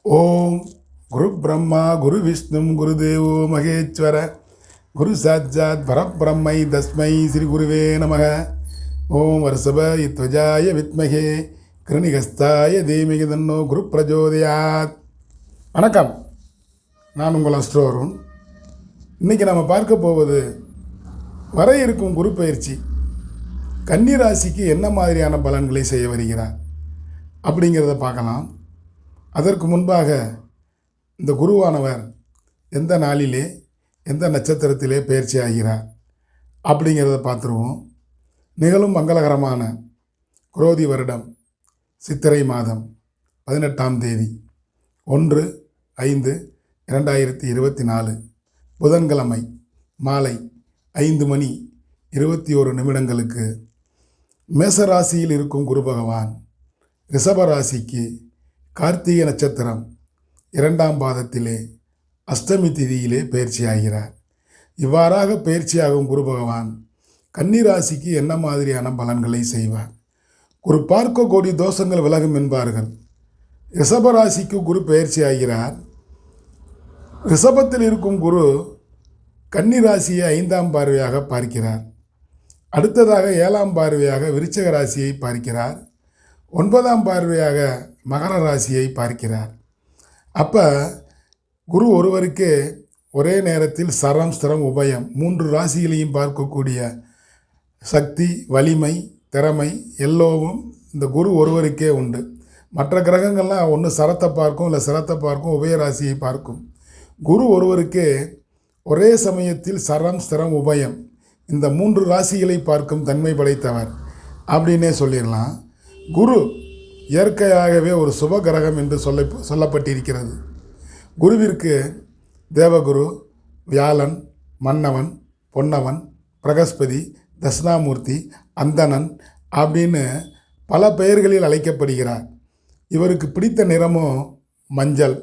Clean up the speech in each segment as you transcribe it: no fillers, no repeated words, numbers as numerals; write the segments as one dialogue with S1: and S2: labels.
S1: ஓம் குரு பிரம்மா குரு விஷ்ணு குருதேவோ மகேஸ்வர குரு சாட்சாத் பரபிரம்மை தஸ்மை ஸ்ரீ குருவே நமக. ஓம் வருஷபாய துவஜாய வித்மகே கிருணிகஸ்தாய தீமகி தன்னோ குரு பிரஜோதயாத். வணக்கம், நான் உங்கள் அஸ்ட்ரோ அருண். இன்றைக்கி நம்ம பார்க்க போவது வர இருக்கும் குரு பயிற்சி கன்னி ராசிக்கு என்ன மாதிரியான பலன்களை செய்ய வருகிறார் அப்படிங்கிறத பார்க்கலாம். அதற்கு முன்பாக இந்த குருவானவர் எந்த நாளிலே எந்த நட்சத்திரத்திலே பயிற்சி ஆகிறார் அப்படிங்கிறத பார்த்துருவோம். நிகழும் மங்களகரமான குரோதி வருடம் சித்திரை மாதம் 18ஆம் தேதி 1/5/2024 புதன்கிழமை மாலை 5:21 மேசராசியில் இருக்கும் குரு பகவான் ரிஷபராசிக்கு கார்த்திகை நட்சத்திரம் 2ஆம் பாதத்திலே அஷ்டமி திதியிலே பயிற்சியாகிறார். இவ்வாறாக பயிற்சியாகும் குரு பகவான் கன்னி ராசிக்கு என்ன மாதிரியான பலன்களை செய்வார்? குரு பார்க்க கோடி தோஷங்கள் விலகும் என்பார்கள். ரிஷபராசிக்கு குரு பயிற்சி ஆகிறார். ரிஷபத்தில் இருக்கும் குரு கன்னி ராசியை 5ஆம் பார்வையாக பார்க்கிறார். அடுத்ததாக 7ஆம் பார்வையாக விருச்சிக ராசியை பார்க்கிறார். 9ஆம் பார்வையாக மகர ராசியை பார்க்கிறார். அப்போ குரு ஒருவருக்கு ஒரே நேரத்தில் சரம் ஸ்திரம் உபயம் 3 ராசிகளையும் பார்க்கக்கூடிய சக்தி, வலிமை, திறமை எல்லோரும் இந்த குரு ஒருவருக்கே உண்டு. மற்ற கிரகங்கள்லாம் ஒன்று சரத்தை பார்க்கும், இல்லை சிரத்தை பார்க்கும், உபயராசியை பார்க்கும். குரு ஒருவருக்கே ஒரே சமயத்தில் சரம் ஸ்திரம் உபயம் இந்த 3 ராசிகளை பார்க்கும் தன்மை படைத்தவர் அப்படின்னே சொல்லிடலாம். குரு இயற்கையாகவே ஒரு சுப கிரகம் என்று சொல்லப்பட்டிருக்கிறது. குருவிற்கு தேவகுரு, வியாழன், மன்னவன், பொன்னவன், பிரகஸ்பதி, தட்சிணாமூர்த்தி, அந்தணன் அப்படின்னு பல பெயர்களில் அழைக்கப்படுகிறார். இவருக்கு பிடித்த நிறமோ மஞ்சள்.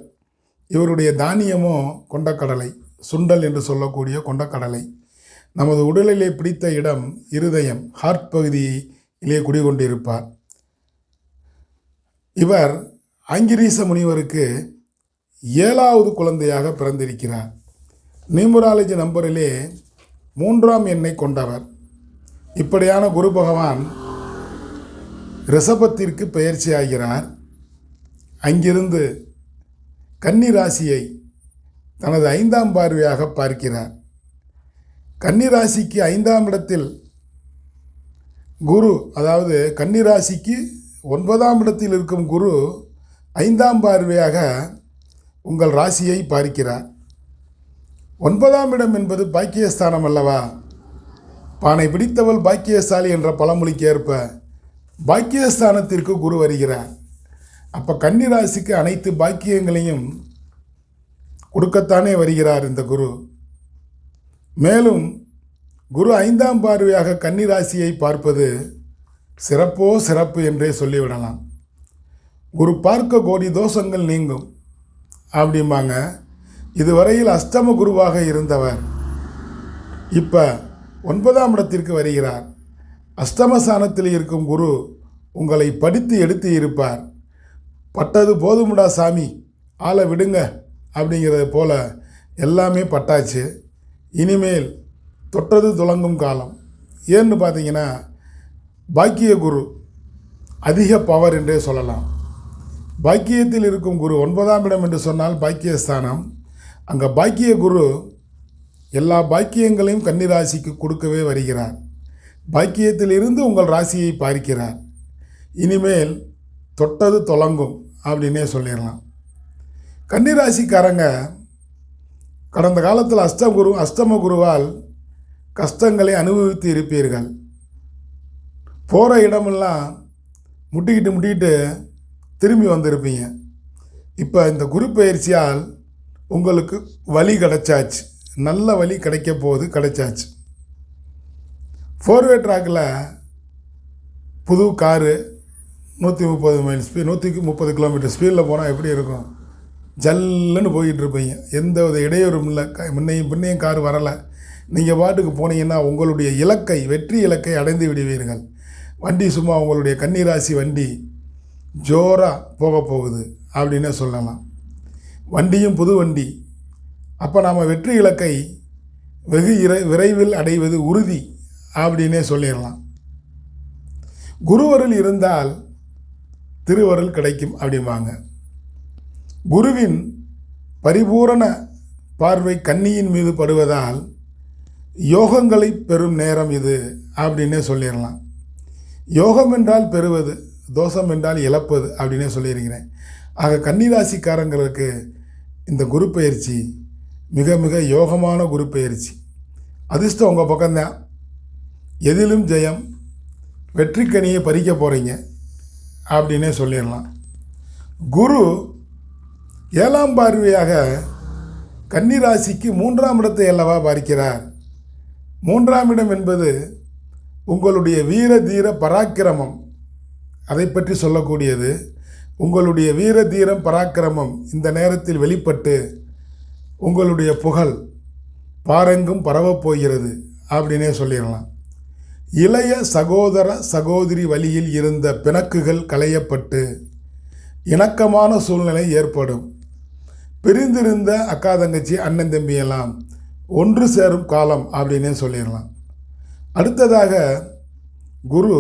S1: இவருடைய தானியமோ கொண்டக்கடலை, சுண்டல் என்று சொல்லக்கூடிய கொண்டக்கடலை. நமது உடலிலே பிடித்த இடம் இருதயம், ஹார்ட் பகுதியிலே குடிகொண்டிருப்பார். இவர் ஆங்கிரீச முனிவருக்கு 7வது குழந்தையாக பிறந்திருக்கிறார். நியூமராலஜி நம்பரிலே 3ஆம் எண்ணை கொண்டவர். இப்படியான குரு பகவான் ரிஷபத்திற்கு பெயர்ச்சி ஆகிறார். அங்கிருந்து கன்னி ராசியை தனது 5ஆம் பார்வையாக பார்க்கிறார். கன்னி ராசிக்கு 5ஆம் இடத்தில் குரு, அதாவது கன்னி ராசிக்கு 9ஆம் இடத்தில் இருக்கும் குரு 5ஆம் பார்வையாக உங்கள் ராசியை பார்க்கிறார். 9ஆம் இடம் என்பது பாக்கியஸ்தானம் அல்லவா? பானை பிடித்தவள் பாக்கியசாலி என்ற பழமொழிக்கு ஏற்ப பாக்கியஸ்தானத்திற்கு குரு வருகிறார். அப்போ கன்னி ராசிக்கு அனைத்து பாக்கியங்களையும் கொடுக்கத்தானே வருகிறார் இந்த குரு. மேலும் குரு 5ஆம் பார்வையாக கன்னி ராசியை பார்ப்பது சிறப்போ சிறப்பு என்றே சொல்லிவிடலாம். குரு பார்க்க கோடி தோஷங்கள் நீங்கும் அப்படிம்பாங்க. இதுவரையில் அஷ்டம குருவாக இருந்தவர் இப்போ 9ஆம் இடத்திற்கு வருகிறார். அஷ்டமஸ்தானத்தில் இருக்கும் குரு உங்களை படித்து எடுத்து இருப்பார். பட்டது போதுமுடா சாமி, ஆளை விடுங்க அப்படிங்கிறது போல எல்லாமே பட்டாச்சு. இனிமேல் தொட்டது துலங்கும் காலம். ஏன்னு பார்த்தீங்கன்னா பாக்கிய குரு அதிக பவர் என்றே சொல்லலாம். பாக்கியத்தில் இருக்கும் குரு 9ஆம் இடம் என்று சொன்னால் பாக்கியஸ்தானம். அங்கே பாக்கிய குரு எல்லா பாக்கியங்களையும் கன்னி ராசிக்கு கொடுக்கவே வருகிறார். பாக்கியத்தில் இருந்து உங்கள் ராசியை பார்க்கிறார். இனிமேல் தொட்டது தொலங்கும் அப்படின்னே சொல்லிடலாம். கன்னி ராசிக்காரங்க கடந்த காலத்தில் அஷ்டம குருவால் கஷ்டங்களை அனுபவித்து இருப்பீர்கள். போகிற இடமெல்லாம் முட்டிக்கிட்டு திரும்பி வந்திருப்பீங்க. இப்போ இந்த குரு பயிற்சியால் உங்களுக்கு வழி கிடைச்சாச்சு, நல்ல வழி கிடைக்க போகுது, கிடைச்சாச்சு. 4வே ட்ராக்கில் புது காரு 130 மைல் ஸ்பீட் 130 கிலோமீட்டர் ஸ்பீடில் போனால் எப்படி இருக்கும்? ஜல்லுன்னு போய்கிட்டு இருப்பீங்க. எந்த வித இடையூறும் இல்லை. முன்னையும் கார் வரலை. நீங்கள் பாட்டுக்கு போனீங்கன்னா உங்களுடைய இலக்கை, வெற்றி இலக்கை அடைந்து விடுவீர்கள். வண்டி சும்மா உங்களுடைய கன்னி ராசி வண்டி ஜோராக போக போகுது அப்படின்னே சொல்லலாம். வண்டியும் புது வண்டி. அப்போ நாம் வெற்றி இலக்கை வெகு விரைவில் அடைவது உறுதி அப்படின்னே சொல்லிடலாம். குருவருள் இருந்தால் திருவருள் கிடைக்கும் அப்படிம்பாங்க. குருவின் பரிபூரண பார்வை கன்னியின் மீது படுவதால் யோகங்களை பெறும் நேரம் இது அப்படின்னே சொல்லிடலாம். யோகம் என்றால் பெறுவது, தோஷம் என்றால் இழப்பது அப்படின்னே சொல்லியிருக்கிறேன். ஆக கன்னிராசிக்காரங்களுக்கு இந்த குரு பயிற்சி மிக மிக யோகமான குரு பயிற்சி. அதிர்ஷ்டம் உங்கள் பக்கம்தான். எதிலும் ஜெயம், வெற்றிக்கனியை பறிக்க போகிறீங்க அப்படின்னே சொல்லிடலாம். குரு 7ஆம் பார்வையாக கன்னிராசிக்கு 3ஆம் இடத்தை அல்லவா பார்க்கிறார். 3ஆம் இடம் என்பது உங்களுடைய வீர தீர பராக்கிரமம், அதை பற்றி சொல்லக்கூடியது. உங்களுடைய வீர தீரம் பராக்கிரமம் இந்த நேரத்தில் வெளிப்பட்டு உங்களுடைய புகழ் பாரெங்கும் பரவப்போகிறது அப்படின்னே சொல்லிடலாம். இளைய சகோதர சகோதரி வழியில் இருந்த பிணக்குகள் களையப்பட்டு இணக்கமான சூழ்நிலை ஏற்படும். பிரிந்திருந்த அக்கா தங்கச்சி அண்ணன் தம்பியெல்லாம் ஒன்று சேரும் காலம் அப்படின்னே சொல்லிடலாம். அடுத்ததாக குரு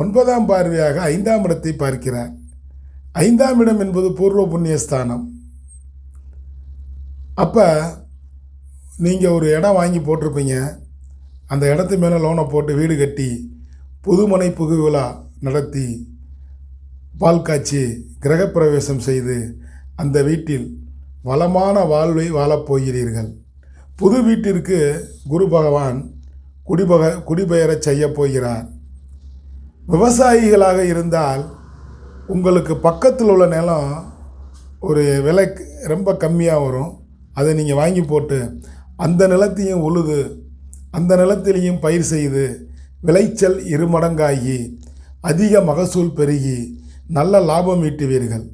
S1: 9ஆம் பார்வையாக 5ஆம் இடத்தை பார்க்கிறார். 5ஆம் இடம் என்பது பூர்வ புண்ணியஸ்தானம். அப்போ நீங்கள் ஒரு இடம் வாங்கி போட்டிருப்பீங்க. அந்த இடத்து மேலே லோனை போட்டு வீடு கட்டி புதுமனை புகு விழா நடத்தி பால் காய்ச்சி கிரகப்பிரவேசம் செய்து அந்த வீட்டில் வளமான வாழ்வை வாழப்போகிறீர்கள். புது வீட்டிற்கு குரு பகவான் குடிபெயரச் செய்ய போகிறார். விவசாயிகளாக இருந்தால் உங்களுக்கு பக்கத்தில் உள்ள நிலம் ஒரு விலை ரொம்ப கம்மியாக வரும். அதை நீங்கள் வாங்கி போட்டு அந்த நிலத்தையும் உழுது அந்த நிலத்திலையும் பயிர் செய்து விளைச்சல் 2 மடங்காகி அதிக மகசூல் பெருகி நல்ல லாபம் ஈட்டுவீர்கள்.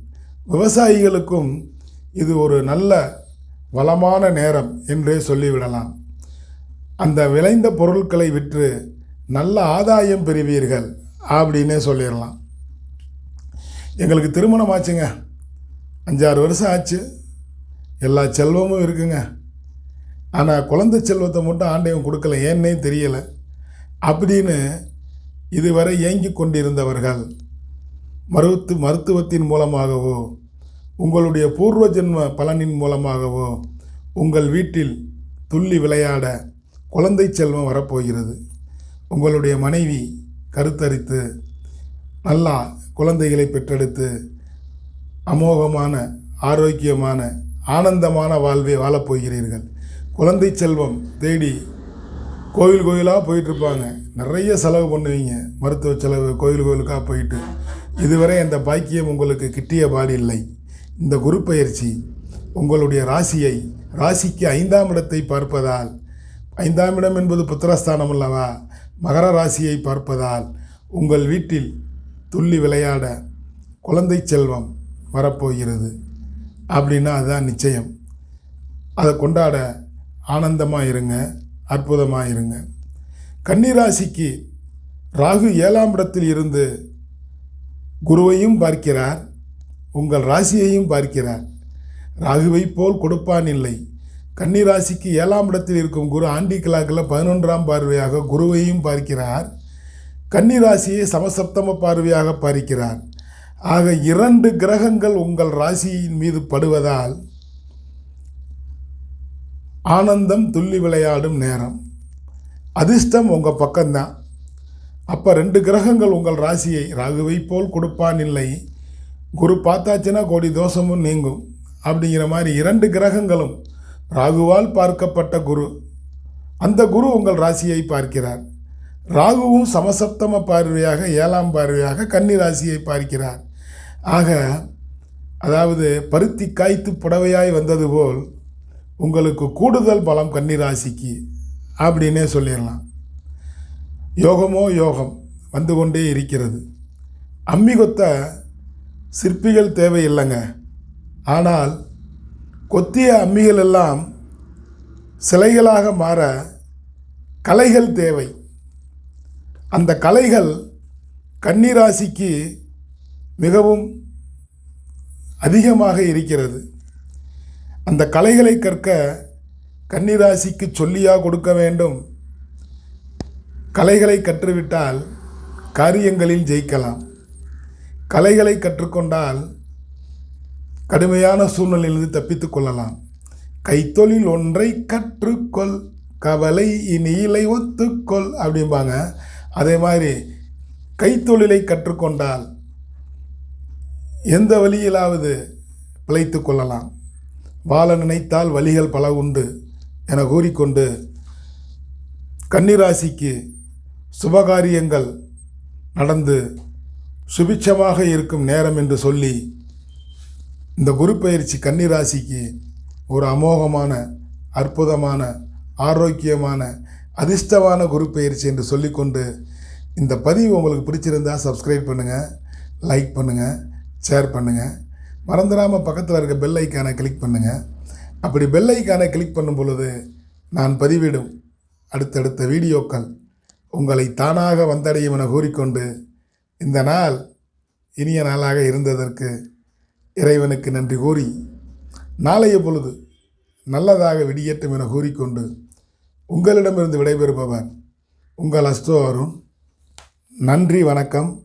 S1: விவசாயிகளுக்கும் இது ஒரு நல்ல வளமான நேரம் என்றே சொல்லிவிடலாம். அந்த விளைந்த பொருட்களை விற்று நல்ல ஆதாயம் பெறுவீர்கள் அப்படின்னே சொல்லிடலாம். எங்களுக்கு திருமணம் ஆச்சுங்க, 5-6 வருஷம் ஆச்சு. எல்லா செல்வமும் இருக்குங்க. ஆனால் குழந்தை செல்வத்தை மட்டும் ஆண்டவன் கொடுக்கல, ஏன்னே தெரியலை அப்படின்னு இதுவரை ஏங்கி கொண்டிருந்தவர்கள் மருத்துவத்தின் மூலமாகவோ உங்களுடைய பூர்வ ஜென்ம பலனின் மூலமாகவோ உங்கள் வீட்டில் துள்ளி விளையாட குழந்தை செல்வம் வரப்போகிறது. உங்களுடைய மனைவி கருத்தரித்து நல்லா குழந்தைகளை பெற்றெடுத்து அமோகமான ஆரோக்கியமான ஆனந்தமான வாழ்வை வாழப்போகிறீர்கள். குழந்தை செல்வம் தேடி கோயிலாக போயிட்டுருப்பாங்க. நிறைய செலவு பண்ணுவீங்க, மருத்துவ செலவு, கோயிலுக்காக போயிட்டு. இதுவரை அந்த பாக்கியம் உங்களுக்கு கிட்டிய பாடு இல்லை. இந்த குரு பயிற்சி உங்களுடைய ராசிக்கு 5ஆம் இடத்தை பார்ப்பதால், 5ஆம் இடம் என்பது புத்திரஸ்தானம் அல்லவா, மகர ராசியை பார்ப்பதால் உங்கள் வீட்டில் துள்ளி விளையாட குழந்தை செல்வம் வரப்போகிறது அப்படின்னா அதுதான் நிச்சயம். அதை கொண்டாட ஆனந்தமாக இருங்க, அற்புதமாக இருங்க. கன்னிராசிக்கு ராகு 7ஆம் இடத்தில் இருந்து குருவையும் பார்க்கிறார், உங்கள் ராசியையும் பார்க்கிறார். ராகுவை போல் கொடுப்பான் இல்லை. கன்னிராசிக்கு 7ஆம் இடத்தில் இருக்கும் குரு ஆண்டி கிழக்கில் 11ஆம் பார்வையாக குருவையும் பார்க்கிறார். கன்னிராசியை சமசப்தம பார்வையாக பார்க்கிறார். ஆக 2 கிரகங்கள் உங்கள் ராசியின் மீது படுவதால் ஆனந்தம் துள்ளி விளையாடும் நேரம். அதிர்ஷ்டம் உங்கள் பக்கம்தான். அப்போ 2 கிரகங்கள் உங்கள் ராசியை ராகுவை போல் கொடுப்பான் இல்லை, குரு பார்த்தாச்சுன்னா கோடி தோஷமும் நீங்கும் அப்படிங்கிற மாதிரி 2 கிரகங்களும் ராகுவால் பார்க்கப்பட்ட குரு, அந்த குரு உங்கள் ராசியை பார்க்கிறார். ராகுவும் சமசப்தம பார்வையாக 7ஆம் பார்வையாக கன்னி ராசியை பார்க்கிறார். ஆக அதாவது பருத்தி காய்த்து புடவையாய் வந்தது போல் உங்களுக்கு கூடுதல் பலம் கன்னி ராசிக்கு அப்படின்னே சொல்லிடலாம். யோகமோ யோகம் வந்து கொண்டே இருக்கிறது. அம்மி கொத்த சிற்பிகள் தேவையில்லைங்க, ஆனால் கொத்திய அம்மிகள் எல்லாம் சிலைகளாக மாற கலைகள் தேவை. அந்த கலைகள் கன்னிராசிக்கு மிகவும் அதிகமாக இருக்கிறது. அந்த கலைகளை கற்க கன்னிராசிக்கு சொல்லியா கொடுக்க வேண்டும்? கலைகளை கற்றுவிட்டால் காரியங்களில் ஜெயிக்கலாம். கலைகளை கற்றுக்கொண்டால் கடுமையான சூழ்நிலையிலிருந்து தப்பித்து கொள்ளலாம். கைத்தொழில் ஒன்றை கற்றுக்கொள், கவலை இனி இல்லை ஒத்துக்கொள் அப்படிம்பாங்க. அதே மாதிரி கைத்தொழிலை கற்றுக்கொண்டால் எந்த வழியிலாவது பிழைத்து கொள்ளலாம். வாழ நினைத்தால் வழிகள் பல உண்டு என கூறிக்கொண்டு கன்னிராசிக்கு சுபகாரியங்கள் நடந்து சுபிட்சமாக இருக்கும் நேரம் என்று சொல்லி இந்த குரு பயிற்சி கன்னிராசிக்கு ஒரு அமோகமான, அற்புதமான, ஆரோக்கியமான, அதிர்ஷ்டமான குரு பயிற்சி என்று சொல்லிக்கொண்டு இந்த பதிவு உங்களுக்கு பிடிச்சிருந்தால் சப்ஸ்கிரைப் பண்ணுங்கள், லைக் பண்ணுங்கள், ஷேர் பண்ணுங்கள். மறந்துடாமல் பக்கத்தில் இருக்க பெல் ஐக்கானை கிளிக் பண்ணுங்கள். அப்படி பெல் ஐக்கானை கிளிக் பண்ணும் பொழுது நான் பதிவிடும் அடுத்தடுத்த வீடியோக்கள் உங்களை தானாக வந்தடையும் என கூறிக்கொண்டு இந்த நாள் இனிய நாளாக இருந்ததற்கு இறைவனுக்கு நன்றி கூறி நாளைய பொழுது நல்லதாக விடியட்டும் என கூறிக்கொண்டு உங்களிடமிருந்து விடைபெறுபவர் உங்கள் அஸ்ட்ரோ அருண். நன்றி, வணக்கம்.